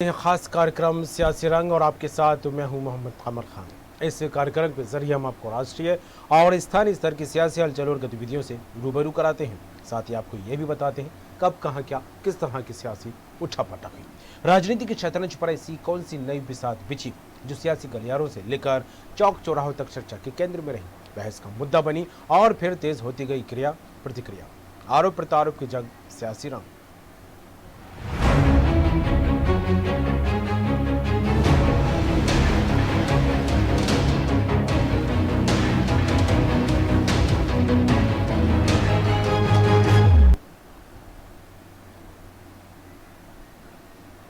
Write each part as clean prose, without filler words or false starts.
हैं खास कार्यक्रम सियासी रंग और आपके साथ मैं हूं मोहम्मद कामर खान। इस कार्यक्रम के जरिए हम आपको राष्ट्रीय और स्थानीय स्तर की सियासी हलचल और गतिविधियों से रूबरू कराते हैं। साथ ही आपको ये भी बताते हैं कब कहां क्या किस तरह की सियासी उठापटक हुई, राजनीति के शतरंज पर ऐसी कौन सी नई बिसात बिछी जो सियासी गलियारों से लेकर चौक चौराहों तक चर्चा के केंद्र में रही, बहस का मुद्दा बनी और फिर तेज होती गई क्रिया प्रतिक्रिया, आरोप प्रत्यारोप की जंग, सियासी रंग।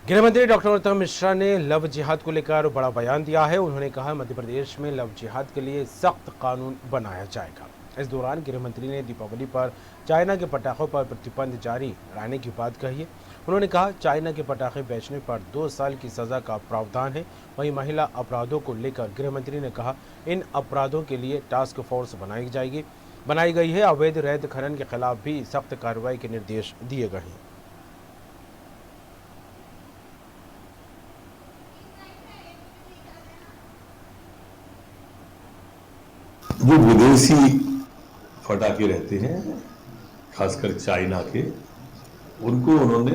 गृह मंत्री डॉक्टर नरोत्तम मिश्रा ने लव जिहाद को लेकर बड़ा बयान दिया है। उन्होंने कहा मध्य प्रदेश में लव जिहाद के लिए सख्त कानून बनाया जाएगा। इस दौरान गृह मंत्री ने दीपावली पर चाइना के पटाखों पर प्रतिबंध जारी रहने की बात कही है। उन्होंने कहा चाइना के पटाखे बेचने पर 2 साल की सजा का प्रावधान है। वहीं महिला अपराधों को लेकर गृह मंत्री ने कहा इन अपराधों के लिए टास्क फोर्स बनाई गई है। अवैध रेत खनन के खिलाफ भी सख्त कार्रवाई के निर्देश दिए गए हैं। जो विदेशी फटाके रहते हैं खासकर चाइना के, उनको उन्होंने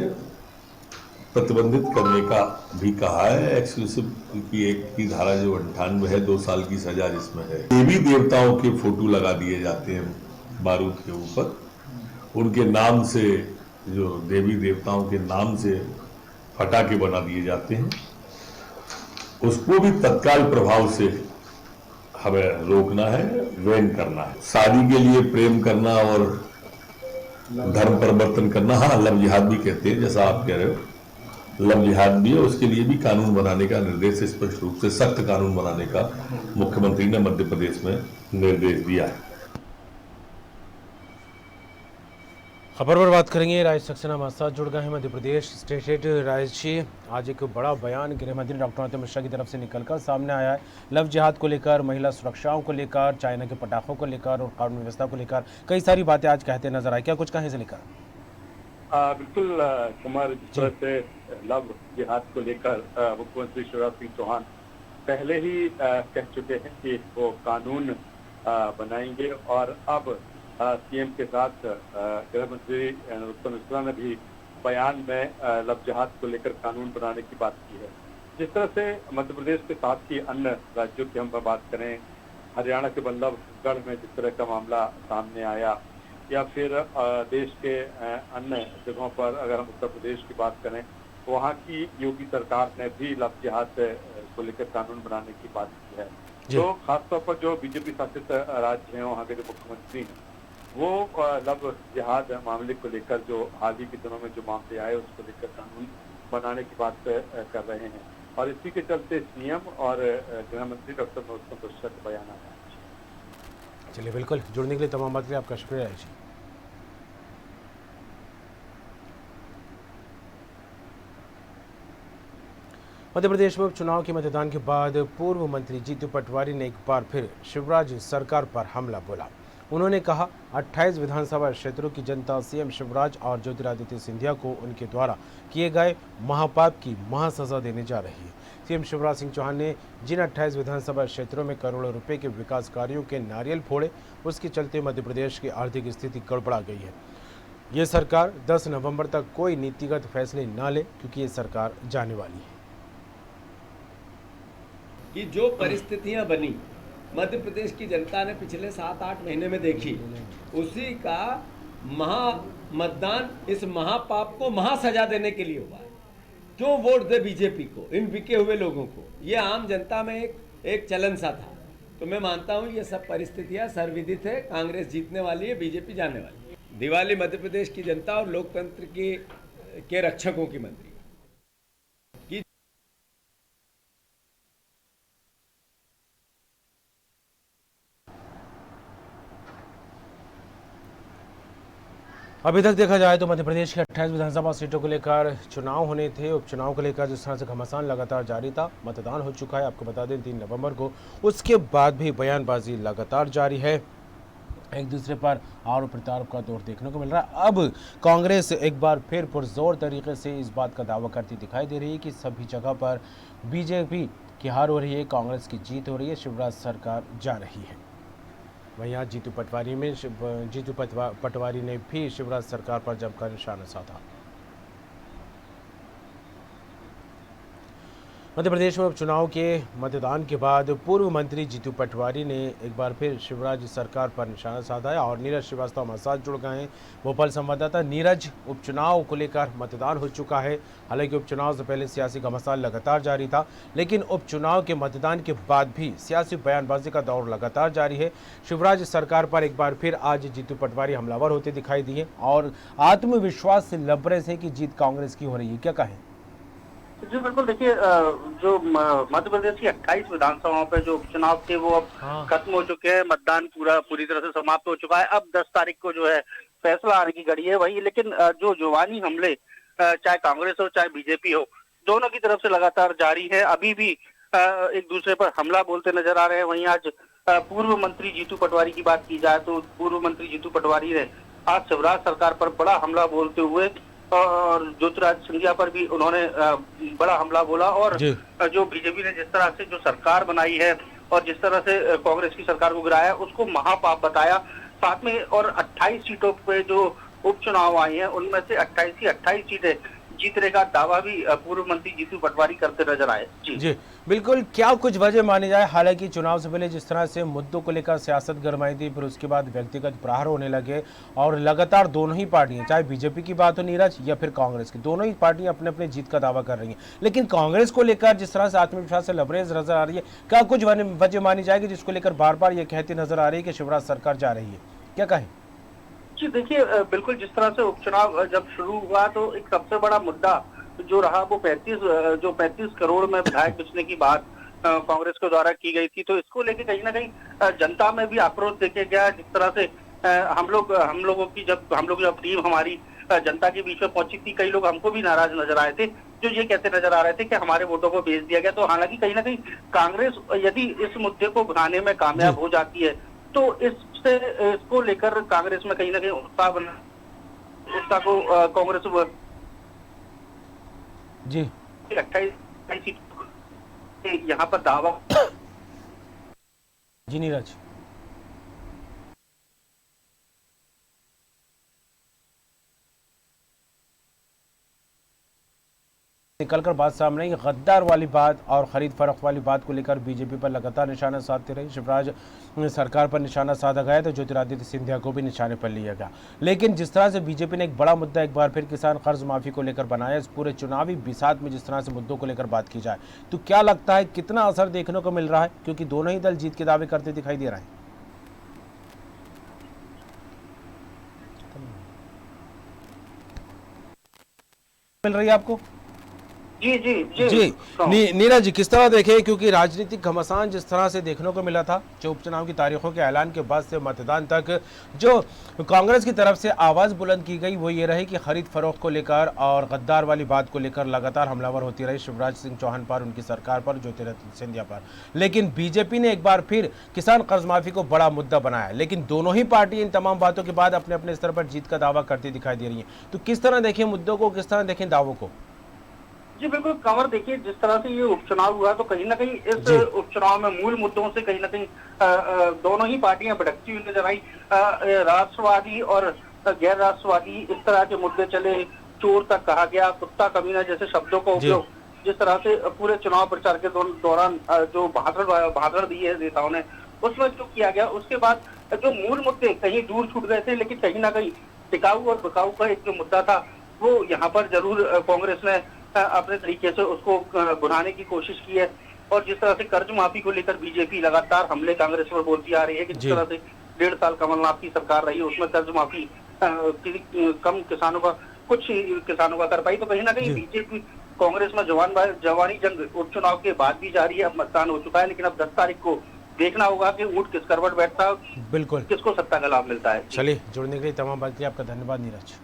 प्रतिबंधित करने का भी कहा है। एक्सक्लूसिव की एक की धारा जो 98 है, 2 साल की सजा जिसमें है। देवी देवताओं के फोटो लगा दिए जाते हैं बारूद के ऊपर, उनके नाम से, जो देवी देवताओं के नाम से फटाके बना दिए जाते हैं, उसको भी तत्काल प्रभाव से हमें रोकना है, बैन करना है। शादी के लिए प्रेम करना और धर्म परिवर्तन करना, हाँ, लव जिहाद भी कहते हैं, जैसा आप कह रहे हो, लव जिहाद भी है। उसके लिए भी कानून बनाने का निर्देश, स्पष्ट रूप से सख्त कानून बनाने का मुख्यमंत्री ने मध्य प्रदेश में निर्देश दिया है। खबर पर बात करेंगे। राजेश सक्सेना हमारे साथ जुड़ गए हैं मध्य प्रदेश स्टेट। राजेश जी, आज एक बड़ा बयान गृह मंत्री डॉक्टर नरोत्तम मिश्रा की तरफ से निकलकर सामने आया है। लव जिहाद को लेकर, महिला सुरक्षाओं को लेकर, चाइना के पटाखों को लेकर और कानून व्यवस्था को लेकर कई सारी बातें आज कहते नजर आए। क्या कुछ कहें इसे लेकर? बिल्कुल कुमार, जिस तरह से लव जिहाद को लेकर मुख्यमंत्री शिवराज सिंह चौहान पहले ही कह चुके हैं कि वो कानून बनाएंगे, और अब सीएम के साथ गृह मंत्री नरोत्तम मिश्रा ने भी बयान में लव जिहाद को लेकर कानून बनाने की बात की है। जिस तरह से मध्य प्रदेश के साथ ही अन्य राज्यों की हम बात करें, हरियाणा के बल्लभगढ़ में जिस तरह का मामला सामने आया, या फिर देश के अन्य जगहों पर अगर हम उत्तर प्रदेश की बात करें, वहाँ की योगी सरकार ने भी लव जिहाद को लेकर कानून बनाने की बात की है। तो खासतौर पर जो बीजेपी शासित राज्य हैं, वहाँ के जो मुख्यमंत्री हैं, वो लव जिहाद मामले को लेकर जो हाल ही के दिनों में जो मामले आए उसको लेकर कानून बनाने की बात कर रहे हैं, और इसी के चलते सीएम और गृह मंत्री डॉक्टर नरोत्तम मिश्रा का बयान आया है। चलिए, बिल्कुल, जुड़ने के लिए तमाम बात के लिए आपका शुक्रिया है। मध्य प्रदेश में उपचुनाव के मतदान के बाद पूर्व मंत्री जीतू पटवारी ने एक बार फिर शिवराज सरकार पर हमला बोला। उन्होंने कहा 28 विधानसभा क्षेत्रों की जनता सीएम शिवराज और ज्योतिरादित्य सिंधिया को उनके द्वारा किए गए महापाप की महासजा देने जा रही है। सीएम शिवराज सिंह चौहान ने जिन 28 विधानसभा क्षेत्रों में करोड़ों रुपए के विकास कार्यों के नारियल फोड़े, उसके चलते मध्य प्रदेश की आर्थिक स्थिति गड़बड़ा गई है। ये सरकार 10 नवंबर तक कोई नीतिगत फैसले न ले, क्योंकि ये सरकार जाने वाली है। कि जो परिस्थितियां बनी मध्य प्रदेश की जनता ने पिछले 7-8 महीने में देखी, उसी का मतदान इस महापाप को महासजा देने के लिए हुआ है। क्यों वोट दे बीजेपी को, इन बिके हुए लोगों को? ये आम जनता में एक चलन सा था। तो मैं मानता हूं ये सब परिस्थितियां सर्वविदित है। कांग्रेस जीतने वाली है, बीजेपी जाने वाली है। दिवाली मध्य प्रदेश की जनता और लोकतंत्र के रक्षकों की मंत्री। अभी तक देखा जाए तो मध्य प्रदेश के 28 विधानसभा सीटों को लेकर चुनाव होने थे। उपचुनाव को लेकर जिस तरह से घमासान लगातार जारी था, मतदान हो चुका है, आपको बता दें 3 नवंबर को। उसके बाद भी बयानबाजी लगातार जारी है। एक दूसरे पर आरोप प्रत्यारोप का दौर देखने को मिल रहा है। अब कांग्रेस एक बार फिर पुरजोर तरीके से इस बात का दावा करती दिखाई दे रही है कि सभी जगह पर बीजेपी की हार हो रही है, कांग्रेस की जीत हो रही है, शिवराज सरकार जा रही है। वहीं आज जीतू पटवारी ने भी शिवराज सरकार पर जमकर निशाना साधा। मध्य प्रदेश में उपचुनाव के मतदान के बाद पूर्व मंत्री जीतू पटवारी ने एक बार फिर शिवराज सरकार पर निशाना साधा है और नीरज श्रीवास्तव हमारे साथ जुड़ गए हैं। भोपाल संवाददाता नीरज, उपचुनाव को लेकर मतदान हो चुका है। हालांकि उपचुनाव से पहले सियासी घमासान लगातार जारी था, लेकिन उपचुनाव के मतदान के बाद भी सियासी बयानबाजी का दौर लगातार जारी है। शिवराज सरकार पर एक बार फिर आज जीतू पटवारी हमलावर होते दिखाई दिए और आत्मविश्वास से लबरेज है कि जीत कांग्रेस की हो रही है। क्या कहें? जी बिल्कुल, देखिए जो मध्य प्रदेश की 28 विधानसभाओं पे जो उपचुनाव थे वो अब खत्म हो चुके हैं। मतदान पूरी तरह से समाप्त हो चुका है। अब 10 तारीख को जो है फैसला आने की घड़ी है वही। लेकिन जो जुबानी हमले चाहे कांग्रेस हो चाहे बीजेपी हो, दोनों की तरफ से लगातार जारी है। अभी भी एक दूसरे पर हमला बोलते नजर आ रहे हैं। वहीं आज पूर्व मंत्री जीतू पटवारी की बात की जाए तो पूर्व मंत्री जीतू पटवारी ने आज शिवराज सरकार पर बड़ा हमला बोलते हुए और ज्योतिरादित्य सिंधिया पर भी उन्होंने बड़ा हमला बोला और जो बीजेपी ने जिस तरह से जो सरकार बनाई है और जिस तरह से कांग्रेस की सरकार को गिराया उसको महापाप बताया। साथ में और 28 सीटों पे जो उपचुनाव आए हैं उनमें से 28 की 28 सीटें जीतने का दावा भी पूर्व मंत्री जीतू पटवारी करते नजर आए। जी बिल्कुल, क्या कुछ वजह मानी जाए? हालांकि चुनाव से पहले जिस तरह से मुद्दों को लेकर सियासत गरमाई थी, फिर उसके बाद व्यक्तिगत प्रहार होने लगे और लगातार दोनों ही पार्टियां, चाहे बीजेपी की बात हो नीरज या फिर कांग्रेस की, दोनों ही पार्टियां अपने अपने जीत का दावा कर रही हैं। लेकिन कांग्रेस को लेकर जिस तरह से आत्मविश्वास से लबरेज नजर आ रही है, क्या कुछ वजह मानी जाएगी जिसको लेकर बार बार ये कहती नजर आ रही है कि शिवराज सरकार जा रही है? क्या कहें? जी देखिए, बिल्कुल जिस तरह से उपचुनाव जब शुरू हुआ तो एक सबसे बड़ा मुद्दा जो रहा वो 35 करोड़ में विधायक बिछने की बात कांग्रेस के द्वारा की गई थी। तो इसको लेके कहीं ना कहीं जनता में भी आक्रोश देखे गया। जिस तरह से हम लोगों की जब टीम हमारी जनता के बीच में पहुंची थी, कई लोग हमको भी नाराज नजर आए थे, जो ये कहते नजर आ रहे थे कि हमारे वोटों को बेच दिया गया। तो हालांकि कहीं ना कहीं कांग्रेस यदि इस मुद्दे को भुनाने में कामयाब हो जाती है तो इसको लेकर कांग्रेस में कहीं ना कहीं उत्साह को कांग्रेस जी 28 सीट यहाँ पर दावा जी नीरज। निकलकर बात सामने आई, गद्दार वाली बात और खरीद फरोख्त वाली बात को लेकर बीजेपी पर लगातार निशाना साधते रहे। शिवराज सरकार पर निशाना साधा गया तो ज्योतिरादित्य सिंधिया को भी निशाने पर लिया गया। लेकिन जिस तरह से बीजेपी ने एक बड़ा मुद्दा एक बार फिर किसान कर्ज माफी को लेकर बनाया, इस पूरे चुनावी बिसात में जिस तरह से मुद्दों को लेकर बात की जाए तो क्या लगता है कितना असर देखने को मिल रहा है? क्योंकि दोनों ही दल जीत के दावे करते दिखाई दे रहे हैं। मिल रही है आपको? जी नीरज, किस तरह देखे? क्योंकि राजनीतिक घमासान जिस तरह से देखने को मिला था, जो उपचुनाव की तारीखों के ऐलान के बाद से मतदान तक जो कांग्रेस की तरफ से आवाज बुलंद की गई वो ये रही कि खरीद फरोख्त को लेकर और गद्दार वाली बात को लेकर लगातार हमलावर होती रही शिवराज सिंह चौहान पर, उनकी सरकार पर, ज्योतिरादित्य सिंधिया पर। लेकिन बीजेपी ने एक बार फिर किसान कर्ज माफी को बड़ा मुद्दा बनाया। लेकिन दोनों ही पार्टी इन तमाम बातों के बाद अपने अपने स्तर पर जीत का दावा करती दिखाई दे रही है। तो किस तरह देखें मुद्दों को, किस तरह देखें दावों को? जी बिल्कुल कंवर, देखिए जिस तरह से ये उपचुनाव हुआ तो कहीं ना कहीं इस उपचुनाव में मूल मुद्दों से कहीं ना कहीं दोनों ही पार्टियां भटकती हुई नजर आई। राष्ट्रवादी और गैर राष्ट्रवादी इस तरह के मुद्दे चले, चोर तक कहा गया, कुत्ता कमीना जैसे शब्दों का उपयोग जिस तरह से पूरे चुनाव प्रचार के दौरान जो भाषण दिए नेताओं ने उसमें जो किया गया, उसके बाद जो मूल मुद्दे कहीं दूर छूट गए थे। लेकिन कहीं ना कहीं टिकाऊ और बिकाऊ का एक जो मुद्दा था वो यहाँ पर जरूर कांग्रेस ने अपने तरीके से उसको बुलाने की कोशिश की है। और जिस तरह से कर्ज माफी को लेकर बीजेपी लगातार हमले कांग्रेस पर बोलती आ रही है कि जिस तरह से 1.5 साल कमलनाथ की सरकार रही उसमें कर्ज माफी कम किसानों का, कुछ किसानों का कर पाई। तो कहीं ना कहीं बीजेपी कांग्रेस में जवानी जंग उपचुनाव के बाद भी जारी है। अब मतदान हो चुका है, लेकिन अब 10 तारीख को देखना होगा कि ऊंट किस करवट बैठता है, बिल्कुल किसको सत्ता का लाभ मिलता है। चलिए, जुड़ने के लिए तमाम बात के लिए आपका धन्यवाद नीरज।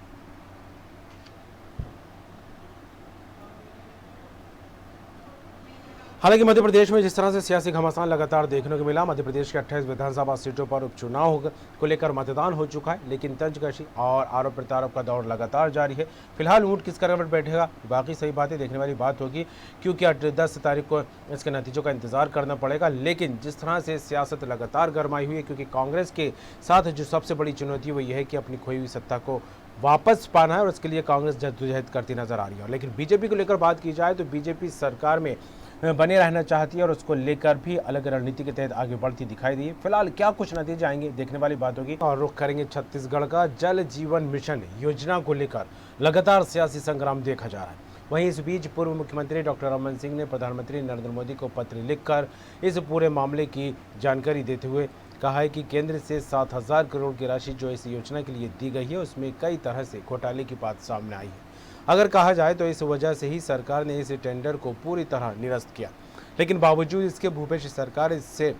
हालांकि मध्य प्रदेश में जिस तरह से सियासी घमासान लगातार देखने को मिला, मध्य प्रदेश के 28 विधानसभा सीटों पर उपचुनाव को लेकर मतदान हो चुका है, लेकिन तंजकशी और आरोप प्रत्यारोप का दौर लगातार जारी है। फिलहाल ऊंट किस करवट बैठेगा, बाकी सही बातें देखने वाली बात होगी, क्योंकि 10 तारीख को इसके नतीजों का इंतजार करना पड़ेगा। लेकिन जिस तरह से सियासत लगातार गरमाई हुई है, क्योंकि कांग्रेस के साथ जो सबसे बड़ी चुनौती वो ये है कि अपनी खोई हुई सत्ता को वापस पाना है, और उसके लिए कांग्रेस जद्दोजहद करती नजर आ रही है। लेकिन बीजेपी को लेकर बात की जाए तो बीजेपी सरकार में बने रहना चाहती है और उसको लेकर भी अलग रणनीति के तहत आगे बढ़ती दिखाई दी है। फिलहाल क्या कुछ नतीजे आएंगे देखने वाली बात होगी। और रुख करेंगे छत्तीसगढ़ का जल जीवन मिशन योजना को लेकर लगातार सियासी संग्राम देखा जा रहा है। वहीं इस बीच पूर्व मुख्यमंत्री डॉक्टर रमन सिंह ने प्रधानमंत्री नरेंद्र मोदी को पत्र लिखकर इस पूरे मामले की जानकारी देते हुए कहा है कि केंद्र से 7,000 करोड़ की राशि जो इस योजना के लिए दी गई है, उसमें कई तरह से घोटाले की बात सामने आई है। अगर कहा जाए तो इस वजह से ही सरकार ने इस टेंडर को पूरी तरह निरस्त किया, लेकिन बावजूद इसके भूपेश सरकार इससे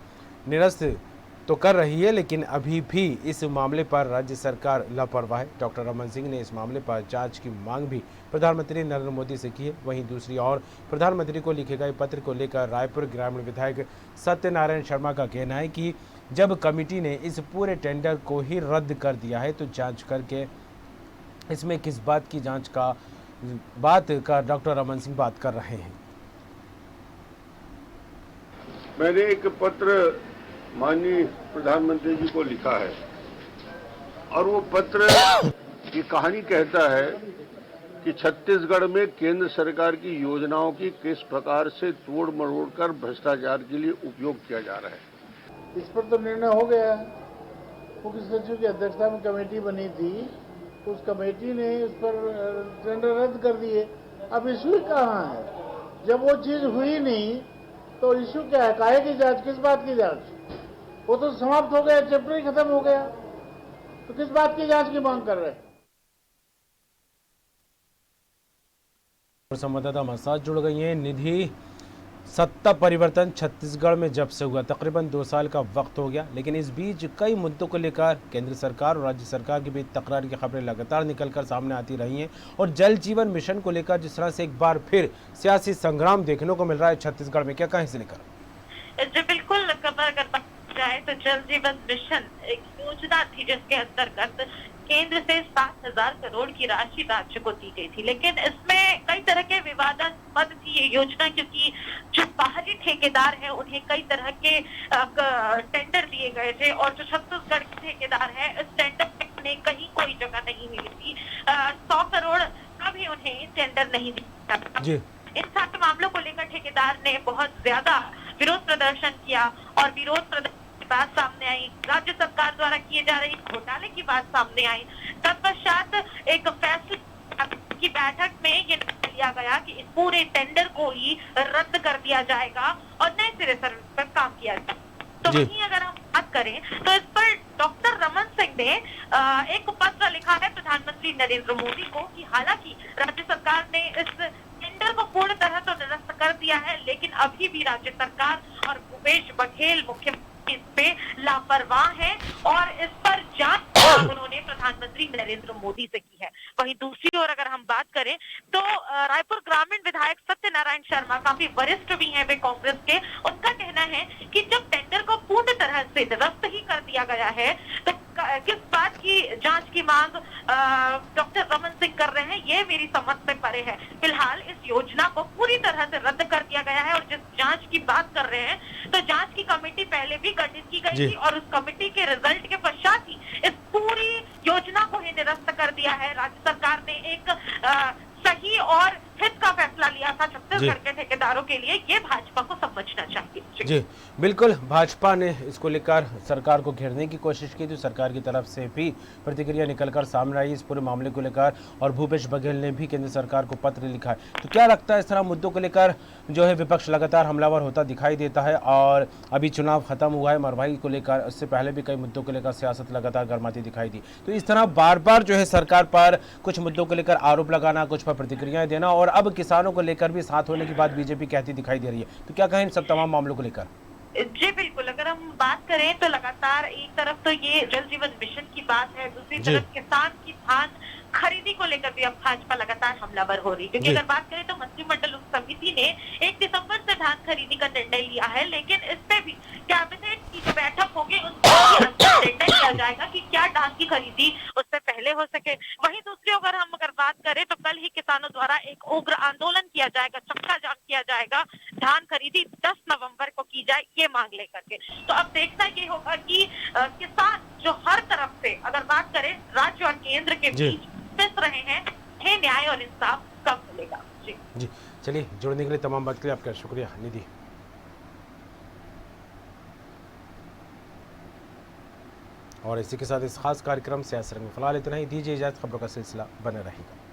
निरस्त तो कर रही है, लेकिन अभी भी इस मामले पर राज्य सरकार लापरवाह है। डॉक्टर रमन सिंह ने इस मामले पर जांच की मांग भी प्रधानमंत्री नरेंद्र मोदी से की है। वहीं दूसरी ओर प्रधानमंत्री को लिखे गए पत्र को लेकर रायपुर ग्रामीण विधायक सत्यनारायण शर्मा का कहना है कि जब कमेटी ने इस पूरे टेंडर को ही रद्द कर दिया है तो जांच करके इसमें किस बात की जांच का बात का डॉक्टर रमन सिंह बात कर रहे हैं। मैंने एक पत्र माननीय प्रधानमंत्री जी को लिखा है और वो पत्र की कहानी कहता है कि छत्तीसगढ़ में केंद्र सरकार की योजनाओं की किस प्रकार से तोड़ मरोड़ कर भ्रष्टाचार के लिए उपयोग किया जा रहा है। इस पर तो निर्णय हो गया है। मुख्य सचिव की अध्यक्षता में कमेटी बनी थी, उस कमेटी ने इस पर टेंडर रद्द कर दिए। अब इशू कहाँ है? जब वो चीज हुई नहीं तो इशू क्या है? काहे की जांच? किस बात की जांच? वो तो समाप्त हो गया, चैप्टर ही खत्म हो गया, तो किस बात की जांच की मांग कर रहे हैं? संवाददाता हमारे साथ जुड़ गई हैं। निधि, सत्ता परिवर्तन छत्तीसगढ़ में जब से हुआ तकरीबन 2 साल का वक्त हो गया, लेकिन इस बीच कई मुद्दों को लेकर केंद्र सरकार और राज्य सरकार के बीच तकरार की खबरें लगातार निकलकर सामने आती रही हैं। और जल जीवन मिशन को लेकर जिस तरह से एक बार फिर सियासी संग्राम देखने को मिल रहा है छत्तीसगढ़ में, क्या कहें इसे लेकर? जी बिल्कुल, अगर बात जाए तो जल जीवन मिशन एक योजना थी जिसके अंतर्गत केंद्र से 7,000 करोड़ की राशि राज्य को दी गई थी, लेकिन इसमें कई तरह के विवादास्पद थी ये योजना, क्योंकि जो बाहरी ठेकेदार हैं उन्हें कई तरह के टेंडर दिए गए थे और जो छत्तीसगढ़ के ठेकेदार हैं इस टेंडर में उन्हें कहीं कोई जगह नहीं मिली थी। 100 करोड़ का भी उन्हें टेंडर नहीं दिया। इन सारे मामलों को लेकर ठेकेदार ने बहुत ज्यादा विरोध प्रदर्शन किया और विरोध प्रदर्शन बात सामने आई, राज्य सरकार द्वारा किए जा रहे घोटाले की बात सामने आई। तत्पश्चात एक फैसले की बैठक में ये लिया गया कि इस पूरे टेंडर को ही रद्द कर दिया जाएगा और नए सिरे पर काम किया जाएगा। तो वहीं अगर हम बात करें तो इस पर डॉक्टर रमन सिंह ने एक पत्र लिखा है प्रधानमंत्री नरेंद्र मोदी को कि हालांकि राज्य सरकार ने इस टेंडर को पूर्ण तरह तो निरस्त कर दिया है, लेकिन अभी भी राज्य सरकार और भूपेश बघेल मुख्यमंत्री इस पे लापरवाह है और इस पर जांच उन्होंने प्रधानमंत्री नरेंद्र मोदी से की है। वहीं दूसरी ओर अगर हम बात करें तो रायपुर ग्रामीण विधायक सत्यनारायण शर्मा काफी वरिष्ठ भी हैं वे कांग्रेस के। उनका कहना है कि जब टेंडर को पूर्ण तरह से निरस्त ही कर दिया गया है तो किस बात की जांच की मांग डॉक्टर रमन सिंह कर रहे हैं, ये मेरी समझ से परे है। फिलहाल इस योजना को पूरी तरह से रद्द कर दिया गया है और जिस जांच की बात कर रहे हैं तो जांच की कमेटी पहले भी गठित की गई थी और उस कमेटी के रिजल्ट के पश्चात ही इस पूरी योजना को ही निरस्त कर दिया है। राज्य सरकार ने एक सही और हित का फैसला लिया था छत्तीसगढ़ के ठेकेदारों के लिए, ये भाजपा को समझना चाहिए। जी बिल्कुल, भाजपा ने इसको लेकर सरकार को घेरने की कोशिश की थी, सरकार की तरफ से भी प्रतिक्रिया निकलकर सामने आई इस पूरे मामले को लेकर और भूपेश बघेल ने भी केंद्र सरकार को पत्र लिखा है। तो क्या लगता है इस तरह मुद्दों को लेकर जो है विपक्ष लगातार हमलावर होता दिखाई देता है और अभी चुनाव खत्म हुआ है, मरवाई को लेकर उससे पहले भी कई मुद्दों को लेकर सियासत लगातार गर्माती दिखाई दी। तो इस तरह बार बार जो है सरकार पर कुछ मुद्दों को लेकर आरोप लगाना, कुछ पर प्रतिक्रियाएं देना और अब किसानों को लेकर भी साथ होने की बात बीजेपी कहती दिखाई दे रही है, तो क्या कहें इन सब तमाम मामलों को लेकर? जी बिल्कुल, अगर हम बात करें तो लगातार एक तरफ तो ये जल जीवन मिशन की बात है, दूसरी तरफ किसान की धान खरीदी को लेकर भी अब भाजपा लगातार हमलावर हो रही है, क्योंकि जी। अगर बात करें तो मंत्रिमंडल उप समिति ने 1 दिसंबर से धान खरीदी का निर्णय लिया है, लेकिन इस पे भी कैबिनेट की जो बैठक होगी उसमें भी अंतिम निर्णय लिया जाएगा कि क्या धान की खरीदी उससे पहले हो सके। वहीं दूसरी अगर बात करें तो कल ही किसानों द्वारा एक उग्र आंदोलन किया जाएगा, चक्का जाम किया जाएगा, धान खरीदी 10 नवंबर को की जाए ये मांग लेकर के। तो अब देखना ये होगा कि किसान जो हर तरफ से अगर बात करें राज्य और केंद्र के जी। बीच पिस रहे हैं, है न्याय और इंसाफ कब मिलेगा। जी, चलिए जुड़ने के लिए तमाम बात के लिए आपका शुक्रिया निधि। और इसी के साथ इस खास कार्यक्रम से असर में फिलहाल इतना ही, दीजिए इजाजत, खबरों का सिलसिला बना रहेगा।